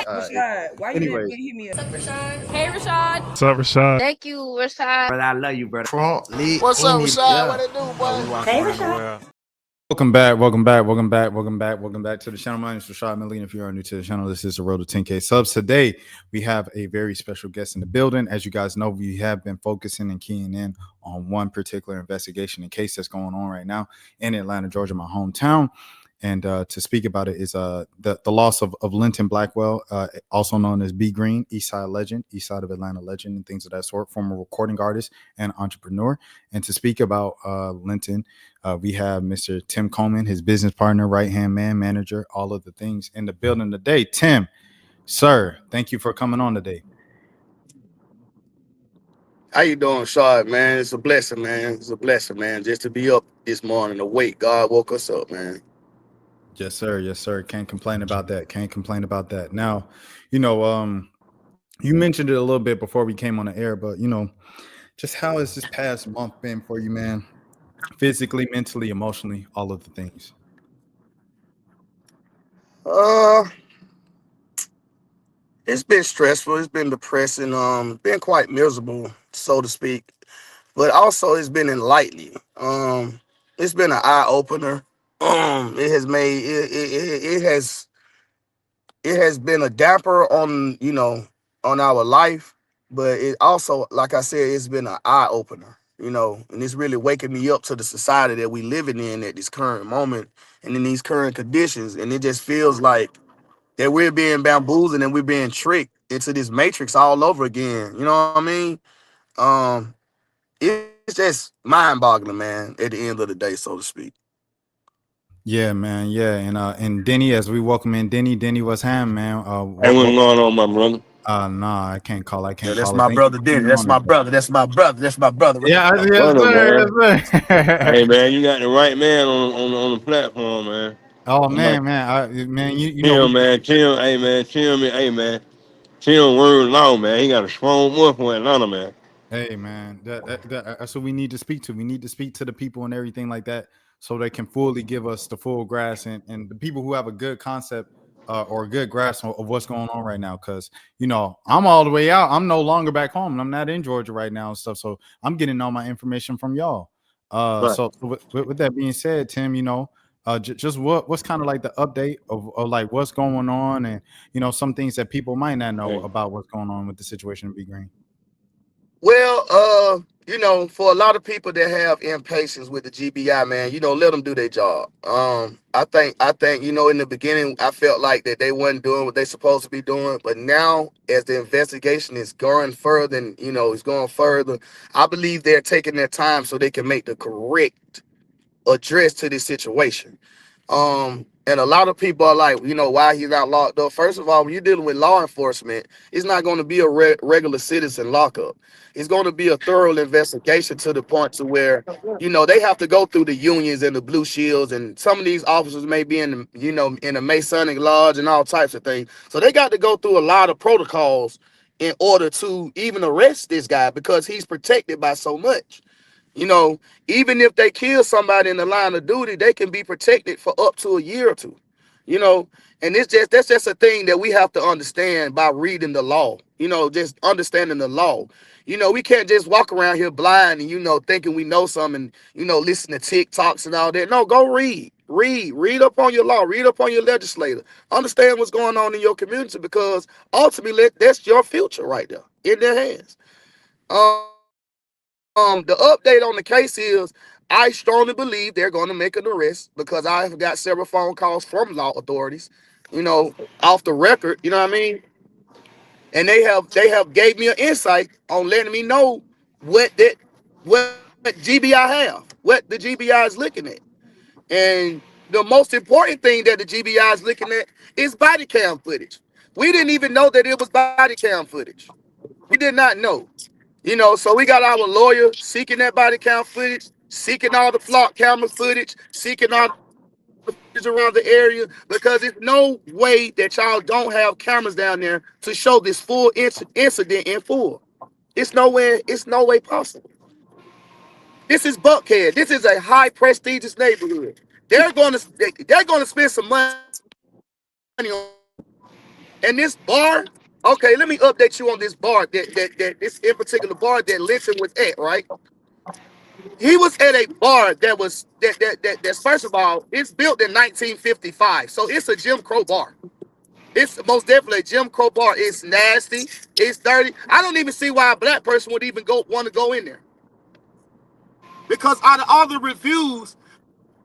Rashad, why you Anyway, didn't hit me up? Rashad. Hey, Rashad. What's up, Rashad? Thank you, Rashad. brother, I love you, brother. Trump lit What's up, in it. Rashad? Yeah. What it do, boy? We walking Hey, around the Rashad. world. Welcome back to the channel. My name is Rashad Milligan. If you are new to the channel, this is the road to 10K subs. Today, we have a very special guest in the building. As you guys know, we have been focusing and keying in on one particular investigation and case that's going on right now in Atlanta, Georgia, my hometown. And to speak about it is the loss of Linton Blackwell, also known as B Green, East Side legend, East Side of Atlanta legend, and things of that sort, former recording artist and entrepreneur. And to speak about Linton, we have Mr. Tim Coleman, his business partner, right-hand man, manager, all of the things in the building today. Tim, sir, thank you for coming on today. How you doing, Shard, man? It's a blessing, man. It's a blessing, man. Just to be up this morning, awake. God woke us up, man. Yes, sir. Yes, sir. Can't complain about that. Can't complain about that. Now, you mentioned it a little bit before we came on the air, but just how has this past month been for you, man? Physically, mentally, emotionally, all of the things. Uh, it's been stressful. It's been depressing. Been quite miserable, so to speak. But also, it's been enlightening. It's been an eye opener. It has made it has been a damper on on our life, but it also, like I said, it's been an eye opener, and it's really waking me up to the society that we living in at this current moment and in these current conditions. And it just feels like that we're being bamboozled and we're being tricked into this matrix all over again. You know what I mean? Um, it's just mind-boggling, man, at the end of the day, so to speak. Yeah, man. Yeah, and Denny, as we welcome in Denny, what's happening, man? Hey, what's going on, my brother? Nah, I can't call. I Yeah, can't that's call it. my Thank you brother, for Denny. coming That's on my today. brother. That's my brother. That's my brother. Yeah, My yes, brother, sir. man. Yes, sir. Hey, man, you got the right man on the platform, man. Oh I'm like, man, you know Tim, we. man, Tim, hey, man, Tim, hey, man, Tim, word long, man. He got a strong voice for Atlanta, man. Hey, man, that's what we need to speak to. We need to speak to the people and everything like that, so they can fully give us the full grasp and the people who have a good concept or a good grasp of what's going on right now. Because I'm all the way out. I'm no longer back home, and I'm not in Georgia right now and stuff. So I'm getting all my information from y'all. Right. So with that being said, Tim, just what's kind of like the update of like what's going on, and some things that people might not know Hey, about what's going on with the situation in Big Green. Well, for a lot of people that have impatience with the GBI, man, let them do their job. I think, in the beginning, I felt like that they wasn't doing what they supposed to be doing, but now, as the investigation is going further, and it's going further, I believe they're taking their time so they can make the correct address to this situation. And a lot of people are like, why he's not locked up. First of all, when you're dealing with law enforcement, it's not going to be a regular citizen lockup. It's going to be a thorough investigation to the point to where, they have to go through the unions and the blue shields, and some of these officers may be in the, in the Masonic lodge and all types of things. So they got to go through a lot of protocols in order to even arrest this guy because he's protected by so much. You know, Even if they kill somebody in the line of duty, they can be protected for up to a year or two. You know, and that's just a thing that we have to understand by reading the law. Just understanding the law. We can't just walk around here blind and thinking we know something. Listen to TikToks and all that. No, go read up on your law, read up on your legislator, understand what's going on in your community because ultimately that's your future right there in their hands. The update on the case is I strongly believe they're going to make an arrest because I've got several phone calls from law authorities, off the record, you know what I mean? And they have gave me an insight on letting me know what GBI what the GBI is looking at. And the most important thing that the GBI is looking at is body cam footage. We didn't even know that it was body cam footage. We did not know. So we got our lawyer seeking that body cam footage, seeking all the flock camera footage, seeking all the footage around the area because there's no way that y'all don't have cameras down there to show this full incident in full. It's no way possible. This is Buckhead. This is a high prestigious neighborhood. They're going to spend some money on this. And they're going to do it And this bar, okay, let me update you on this bar that this in particular bar that Linton was at, right? He was at a bar that was that's first of all, it's built in 1955. So it's a Jim Crow bar. It's most definitely a Jim Crow bar. It's nasty. It's dirty. I don't even see why a black person would even want to go in there. Because out of all the reviews,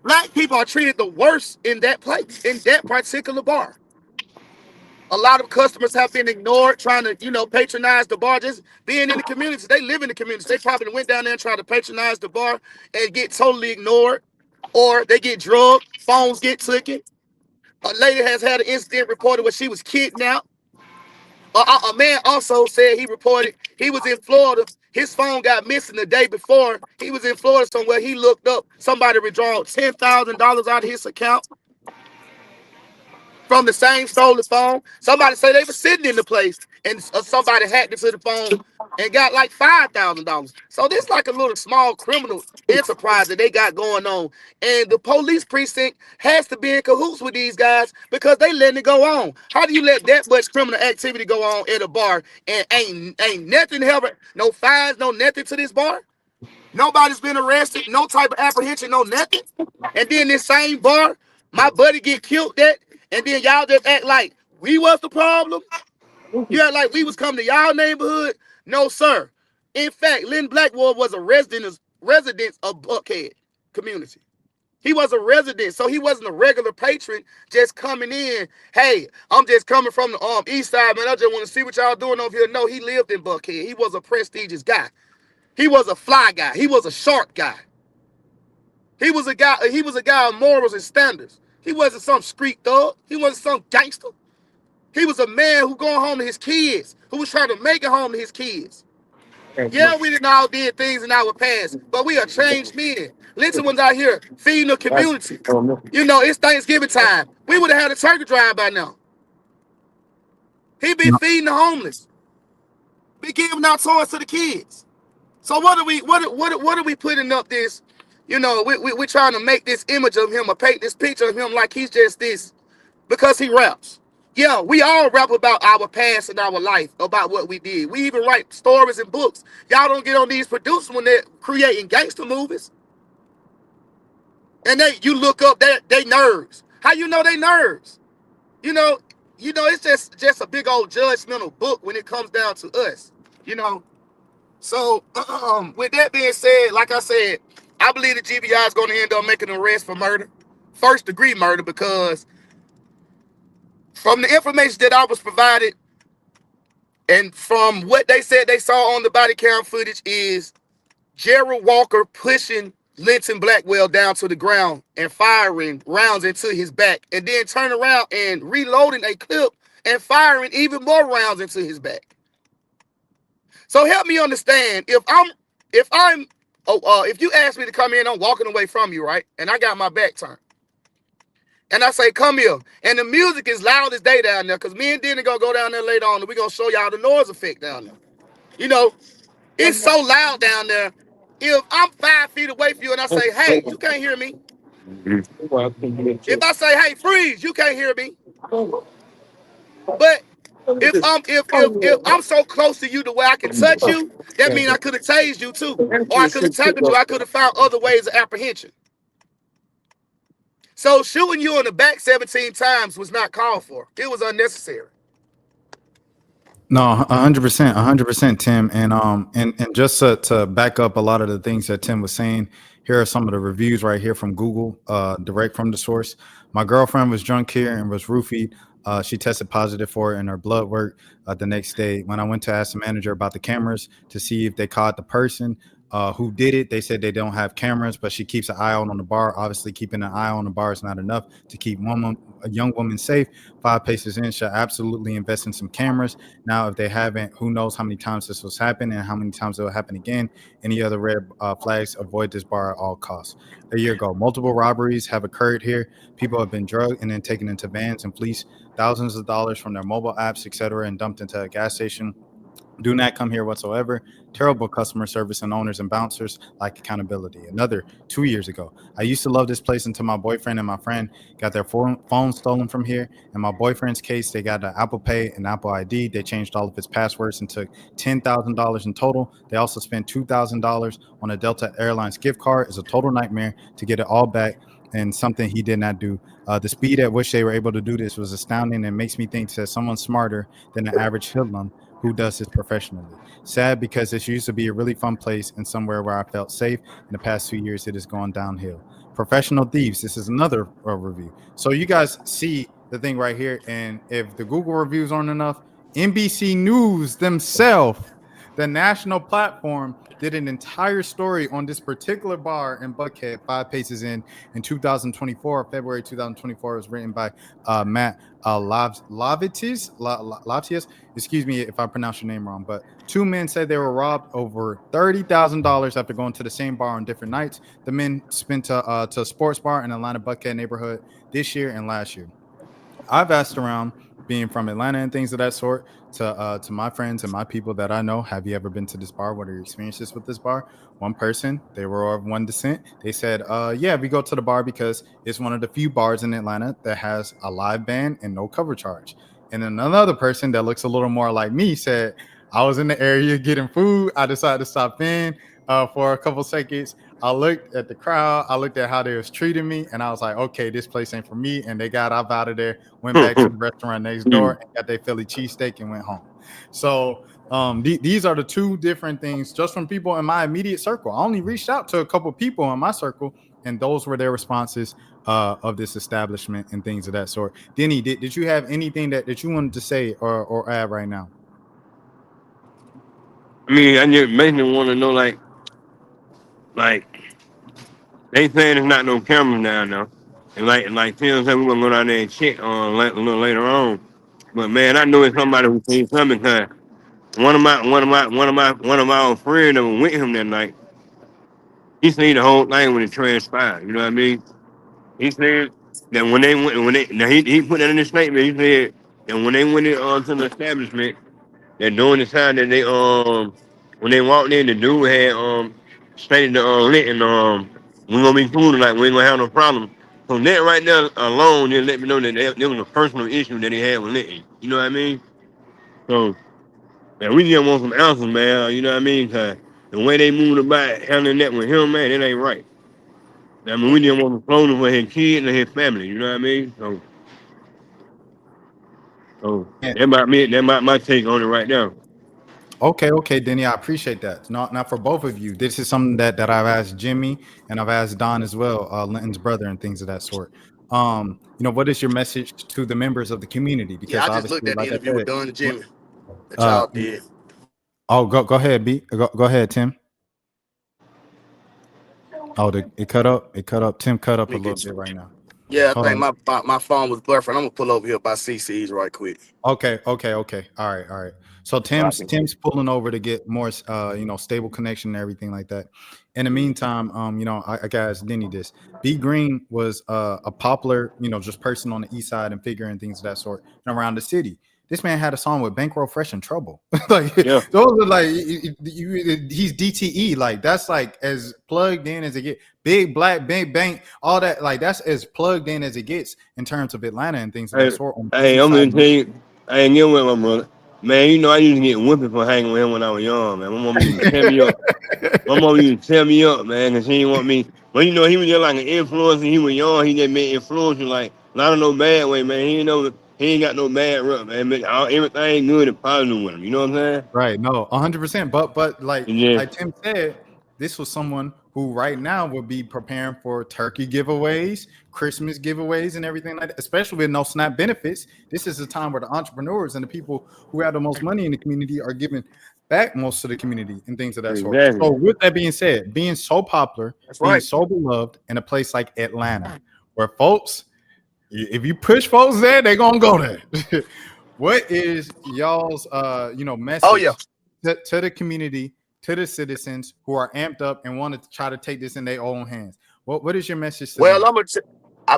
black people are treated the worst in that place, in that particular bar. A lot of customers have been ignored, trying to, patronize the bar. Just being in the community, they live in the community. They probably went down there and tried to patronize the bar and get totally ignored, or they get drugged, phones get taken. A lady has had an incident reported where she was kidnapped. A man also said he reported he was in Florida. His phone got missing the day before. He was in Florida somewhere. He looked up somebody withdrawing $10,000 out of his account from the same stolen phone. Somebody said they were sitting in the place and somebody hacked into the phone and got like $5,000. So this like a little small criminal enterprise that they got going on. And the police precinct has to be in cahoots with these guys because they letting it go on. How do you let that much criminal activity go on at a bar and ain't nothing happening? No fines, no nothing to this bar? Nobody's been arrested, no type of apprehension, no nothing. And then this same bar, my buddy get killed at, and then y'all just act like we was the problem. You act like we was coming to y'all neighborhood. No, sir. In fact, Lynn Blackwell was a resident of Buckhead community. He was a resident, so he wasn't a regular patron just coming in. Hey, I'm just coming from the east side, man. I just want to see what y'all doing over here. No, he lived in Buckhead. He was a prestigious guy. He was a fly guy. He was a sharp guy. He was a guy of morals and standards. He wasn't some street thug. He wasn't some gangster. He was a man who going home to his kids, who was trying to make it home to his kids. Yeah, we didn't all did things in our past, but we are changed men. Linton was out here feeding the community. It's Thanksgiving time. We would have had a turkey drive by now. He be feeding the homeless. Be giving out toys to the kids. So what are we putting up this? We're trying to make this image of him or paint this picture of him like he's just this because he raps. Yeah, we all rap about our past and our life, about what we did. We even write stories and books. Y'all don't get on these producers when they're creating gangster movies. And you look up they nerves. How you know they nerves? It's just a big old judgmental book when it comes down to us. So, with that being said, like I said, I believe the GBI is going to end up making an arrest for murder, first-degree murder, because from the information that I was provided and from what they said they saw on the body cam footage is Gerald Walker pushing Linton Blackwell down to the ground and firing rounds into his back and then turning around and reloading a clip and firing even more rounds into his back. So help me understand, if you ask me to come in, I'm walking away from you, right? And I got my back turned. And I say, come here. And the music is loud as day down there, because me and Denny gonna go down there later on and we're gonna show y'all the noise effect down there. It's so loud down there. If I'm 5 feet away from you and I say, hey, you can't hear me. If I say, hey, freeze, you can't hear me. But if I'm so close to you the way I can touch you, that means I could have tased you too. Or I could have tackled you. I could have found other ways of apprehension. So shooting you in the back 17 times was not called for. It was unnecessary. No, 100%, Tim. And just to back up a lot of the things that Tim was saying, here are some of the reviews right here from Google, direct from the source. My girlfriend was drunk here and was roofied. She tested positive for it, and her blood work the next day. When I went to ask the manager about the cameras to see if they caught the person who did it, they said they don't have cameras, but she keeps an eye out on the bar. Obviously, keeping an eye on the bar is not enough to keep a young woman safe. 5 paces in, should absolutely invest in some cameras. Now, if they haven't, who knows how many times this was happening and how many times it will happen again. Any other red flags, avoid this bar at all costs. A year ago, multiple robberies have occurred here. People have been drugged and then taken into vans and fleeced thousands of dollars from their mobile apps, etc., and dumped into a gas station. Do not come here whatsoever. Terrible customer service, and owners and bouncers lack accountability. Another 2 years ago. I used to love this place until my boyfriend and my friend got their phone stolen from here. In my boyfriend's case, they got an Apple Pay and Apple ID. They changed all of its passwords and took $10,000 in total. They also spent $2,000 on a Delta Airlines gift card. It's a total nightmare to get it all back, and something he did not do. The speed at which they were able to do this was astounding and makes me think that someone smarter than the average hoodlum who does this professionally. Sad because this used to be a really fun place and somewhere where I felt safe. In the past 2 years, it has gone downhill. Professional thieves. This is another review. So you guys see the thing right here, and if the Google reviews aren't enough, NBC News themselves, the national platform, did an entire story on this particular bar in Buckhead 5 pages in 2024. February 2024. It was written by Matt Lavitius. Excuse me if I pronounce your name wrong, but two men said they were robbed over $30,000 after going to the same bar on different nights. The men spent to a sports bar in Atlanta Buckhead neighborhood this year and last year. I've asked around, being from Atlanta and things of that sort, to my friends and my people that I know. Have you ever been to this bar? What are your experiences with this bar? One person, they were of one descent. They said, yeah, we go to the bar because it's one of the few bars in Atlanta that has a live band and no cover charge. And then another person that looks a little more like me said, I was in the area getting food. I decided to stop in for a couple seconds. I looked at the crowd. I looked at how they was treating me, and I was like, okay, this place ain't for me. And they got up out of there, went back to the restaurant next door, and got their Philly cheesesteak and went home. So these are the two different things just from people in my immediate circle. I only reached out to a couple people in my circle, and those were their responses of this establishment and things of that sort. Denny, did you have anything that you wanted to say or add right now? I mean, I just basically want to know, like they saying there's not no cameras down now, and like Tim said, we're gonna go down there and check on a little later on. But man, I know it's somebody who seen something because one of my old friends that was with him that night, he seen the whole thing when it transpired. You know what I mean? He said that when they now he put that in his statement. He said that when they went in to the establishment, that during the time that they when they walked in, the dude had stated to Linton we're gonna be cool tonight. We ain't gonna have no problem. So that right there alone, just let me know that there was a personal issue that he had with Linton. You know what I mean? So man, we just want some answers, man. You know what I mean? Cause the way they moved about handling that with him, man, it ain't right. I mean, we just want some clothing for his kids and his family. You know what I mean? So that might me. That might my take on it right now. Okay, Denny, I appreciate that. Not for both of you. This is something that I've asked Jimmy and I've asked Don as well, Linton's brother, and things of that sort. What is your message to the members of the community? Yeah, Because I just looked obviously, at the like I interview with said, Don and Jimmy that uh, y'all did. oh, go ahead, B. Go ahead, Tim. Oh, it cut up. It cut up. Tim cut up Let a me little get bit you. right now. Yeah, I Hold think on. my phone was buffering. I'm gonna pull over here by CC's right quick. Okay. All right. So So I Tim's pulling over to get more, stable connection and everything like that. In the meantime, I guys, Denny, this B Green was a popular, just person on the east side and figure and things of that sort and around the city. This man had a song with Bankroll Fresh and Trouble. Like Yeah. those are like he's DTE. Like that's like as plugged in as it gets. Big Black Big Bank, all that. Like that's as plugged in as it gets in terms of Atlanta and things of that Hey, sort on the hey, east I'm side. gonna tell you, I ain't get with my brother. Man, you know I used to get whipping for hanging with him when I was young, man. My mom used to tear me up. My mom used to tear me up, man, because she didn't want me. But you know, he was just like an influencer. He was young. He just made influence like not in no bad way, man. He ain't got no bad rep, man. But everything good and positive with him. You know what I'm saying? Right. No, 100%. But And yeah, like Tim said, this was someone who right now would be preparing for turkey giveaways, Christmas giveaways, and everything like that, especially with no SNAP benefits. This is a time where the entrepreneurs and the people who have the most money in the community are giving back most of the community and things of that sort. exactly. So with that being said, being so popular, That's being right. so beloved in a place like Atlanta, where folks, if you push folks there, they're gonna go there. What is y'all's Oh yeah. message to the community, to the citizens who are amped up and want to try to take this in their own hands? What is your message to Well, them?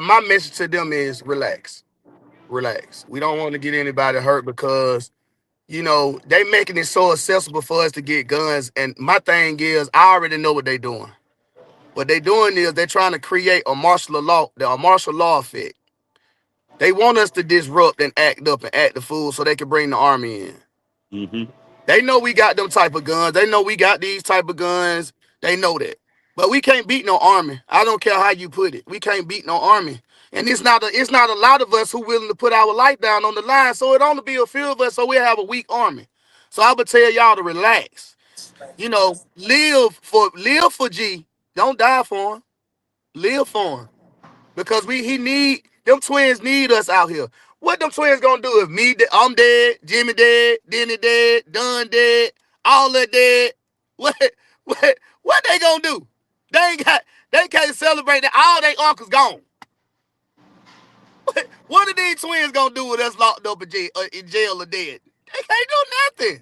my message to them is relax. Relax. We don't want to get anybody hurt because You know, they making it so accessible for us to get guns. And my thing is, I already know what they doing. What they doing is they're trying to create a martial law effect. They want us to disrupt and act up and act the fool so they can bring the army in. Mm-hmm. They know we got them type of guns. They know we got these type of guns. They know that. But we can't beat no army. I don't care how you put it. We can't beat no army. And it's not a lot of us who willing to put our life down on the line. So it only be a few of us, so we have a weak army. So I would tell y'all to relax. You know, live for G. Don't die for him. Live for him. Because them twins need us out here. What them twins gonna do if I'm dead, Jimmy dead, Denny dead, Dunn dead, all that dead? What what they gonna do? They can't celebrate that all they uncles gone. What are these twins gonna do with us locked up in jail or dead? They can't do nothing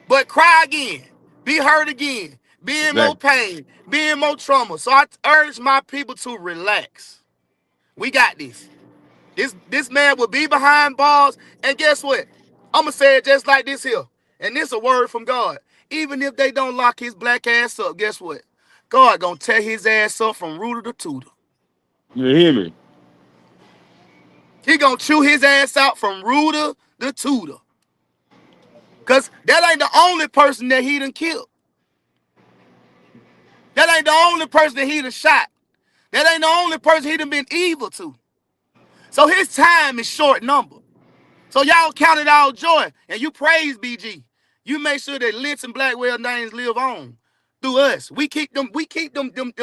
but cry again, be hurt again, be in more Exactly. pain, be in more trauma. So I urge my people to relax. We got this. This man will be behind bars, and guess what? I'ma say it just like this here, and this a word from God. Even if they don't lock his black ass up, guess what? God gonna tear his ass up from rooter to tutor. You hear me? He gonna chew his ass out from rooter to tutor. Cause that ain't the only person that he done killed. That ain't the only person that he done shot. That ain't the only person he done been evil to. So his time is short number. So y'all count it all joy, and you praise BG. You make sure that Linton Blackwell names live on through us. We keep them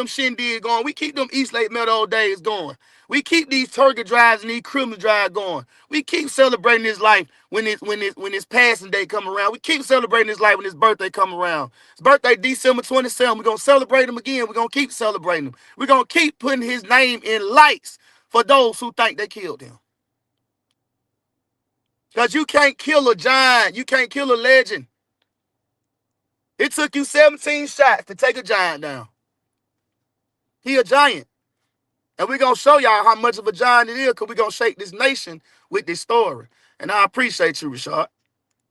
shindig going. We keep them East Lake Meadow days going. We keep these turkey drives and these criminal drives going. We keep celebrating his life when his passing day come around. We keep celebrating his life when his birthday come around. His birthday December 27th. We're gonna celebrate him again. We're gonna keep celebrating him. We're gonna keep putting his name in lights for those who think they killed him. Because you can't kill a giant. You can't kill a legend. It took you 17 shots to take a giant down. He a giant. And we're going to show y'all how much of a giant it is because we're going to shake this nation with this story. And I appreciate you, Rashad.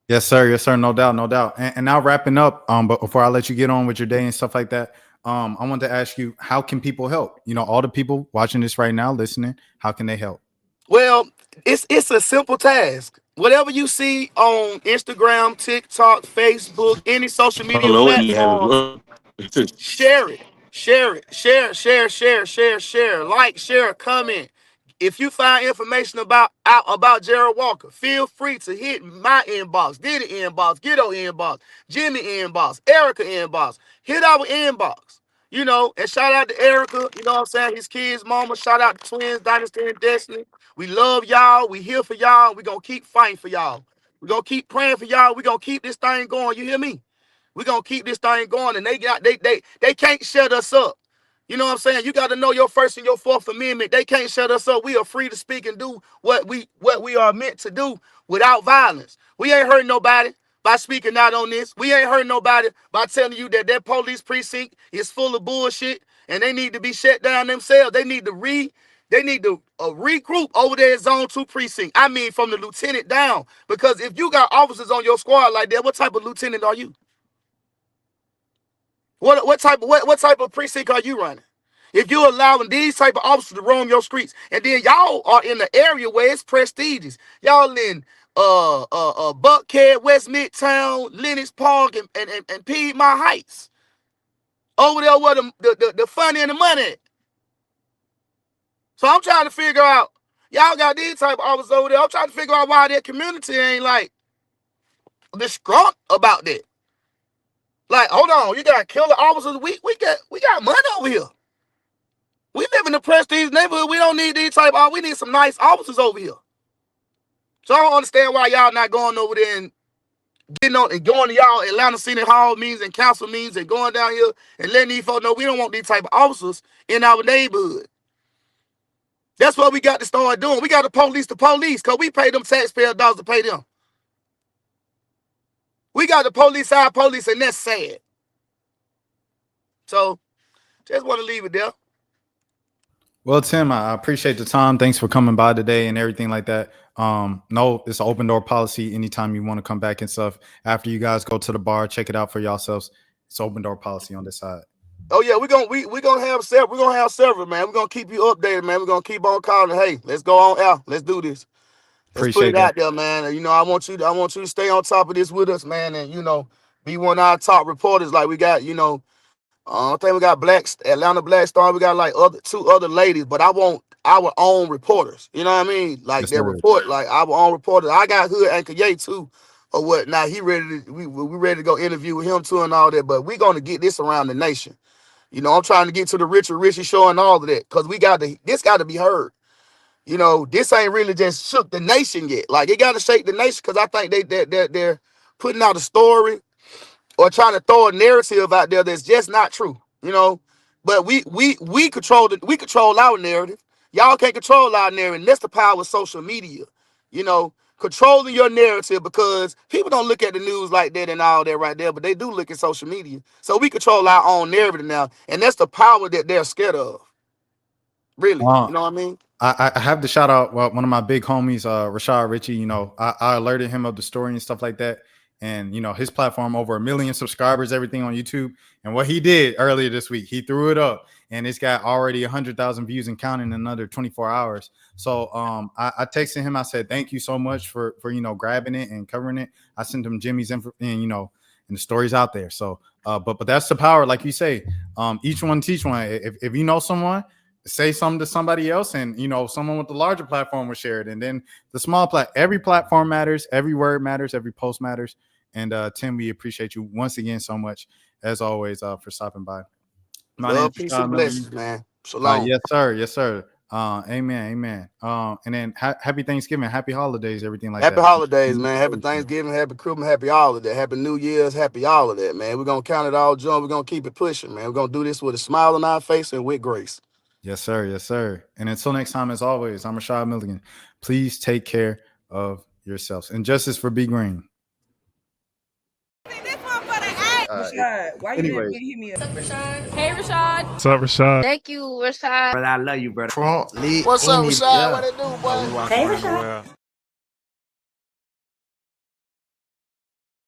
Yes, sir. Yes, sir. No doubt. No doubt. And now wrapping up, but before I let you get on with your day and stuff like that, I want to ask you, how can people help? You know, all the people watching this right now, listening, how can they help? Well, it's a simple task. Whatever you see on Instagram, TikTok, Facebook, any social Oh media Lord, you have platform, a share it. Share. Like, share, comment. If you find information about Gerald Walker, feel free to hit my inbox, Diddy inbox, Ghetto inbox, Jimmy inbox, Erica inbox. Hit our inbox. You know, and shout out to Erica, you know what I'm saying? His kids' mama. Shout out to Twins, Dynasty and Destiny. We love y'all. We here for y'all. We gonna keep fighting for y'all. We gonna keep praying for y'all. We gonna keep this thing going. You hear me? We're gonna keep this thing going, and they can't shut us up. You know what I'm saying? You got to know your First and your Fourth Amendment. They can't shut us up. We are free to speak and do what we are meant to do without violence. We ain't hurting nobody by speaking out on this. We ain't hurting nobody by telling you that police precinct is full of bullshit and they need to be shut down themselves. They need to regroup over there at Zone 2 precinct. I mean, from the lieutenant down. Because if you got officers on your squad like that, what type of lieutenant are you? What type of precinct are you running? If you're allowing these type of officers to roam your streets, and then y'all are in the area where it's prestigious, y'all in Buckhead, West Midtown, Lenox Park, and Piedmont Heights, over there where the fun and the money at. So I'm trying to figure out, y'all got these type of officers over there. I'm trying to figure out why their community ain't like distraught about that. Like, hold on, you got killer officers. We got money over here. We live in the prestige neighborhood. We don't need these type of, we need some nice officers over here. So I don't understand why y'all not going over there and getting on and going to y'all Atlanta City Hall meetings and council meetings and going down here and letting these folks know we don't want these type of officers in our neighborhood. That's what we got to start doing. We got to police the police because we pay them taxpayer dollars to pay them. We got the police our police, and that's sad. So just want to leave it there. Well, Tim, I appreciate the time. Thanks for coming by today and everything like that. No, it's an open door policy. Anytime you want to come back and stuff, after you guys go to the bar, check it out for yourselves. It's open door policy on this side. Oh yeah, we gonna have several. We're gonna have several, man. We're gonna keep you updated, man. We're gonna keep on calling. Hey, let's go on out. Let's do this. Let's put Appreciate it that. out there, man. You know, I want you to stay on top of this with us, man, and be one of our top reporters. Like we got, I think we got Atlanta Black Star. We got like two other ladies, but I want our own reporters. You know what I mean? Like Yes, their sir. report, like our own reporters. I got Hood Anchor Ye too, or what? Now he ready to we ready to go interview with him too and all that. But we gonna get this around the nation. I'm trying to get to the Richard Richie show and all of that because this got to be heard. This ain't really just shook the nation yet. Like it got to shake the nation because I think they're putting out a story or trying to throw a narrative out there that's just not true. But we control our narrative. Y'all can't control our narrative. And that's the power of social media. Controlling your narrative because people don't look at the news like that and all that right there, but they do look at social media. So we control our own narrative now, and that's the power that they're scared of. Really, you know what I mean? I have to shout out one of my big homies, Rashad Richie. I alerted him of the story and stuff like that. And, his platform, over 1 million subscribers, everything on YouTube. And what he did earlier this week, he threw it up and it's got already 100,000 views and counting in another 24 hours. So I texted him. I said, thank you so much for grabbing it and covering it. I sent him Jimmy's info and, and the story's out there. So but that's the power. Like you say, each one teach one. If you know someone, say something to somebody else, and someone with the larger platform will share it, and then the small every platform matters, every word matters, every post matters. And Tim, we appreciate you once again so much, as always, for stopping by. My name is Peace and blessings, man. Shalom. Yes, sir. Amen. And then happy Thanksgiving, happy holidays, everything like that. Happy holidays, man. Happy Thanksgiving, happy Christmas, happy all of that. Happy New Year's, happy all of that, man. We're gonna count it all joy. We're gonna keep it pushing, man. We're gonna do this with a smile on our face and with grace. Yes, sir. And until next time, as always, I'm Rashad Milligan. Please take care of yourselves. And justice for B Green. Rashad, why you Anyway. didn't hit me up? Hey, Rashad. What's up, Rashad? Thank you, Rashad. Brother, I love you, brother. What's up, Rashad? What it do, boy? Hey, Rashad.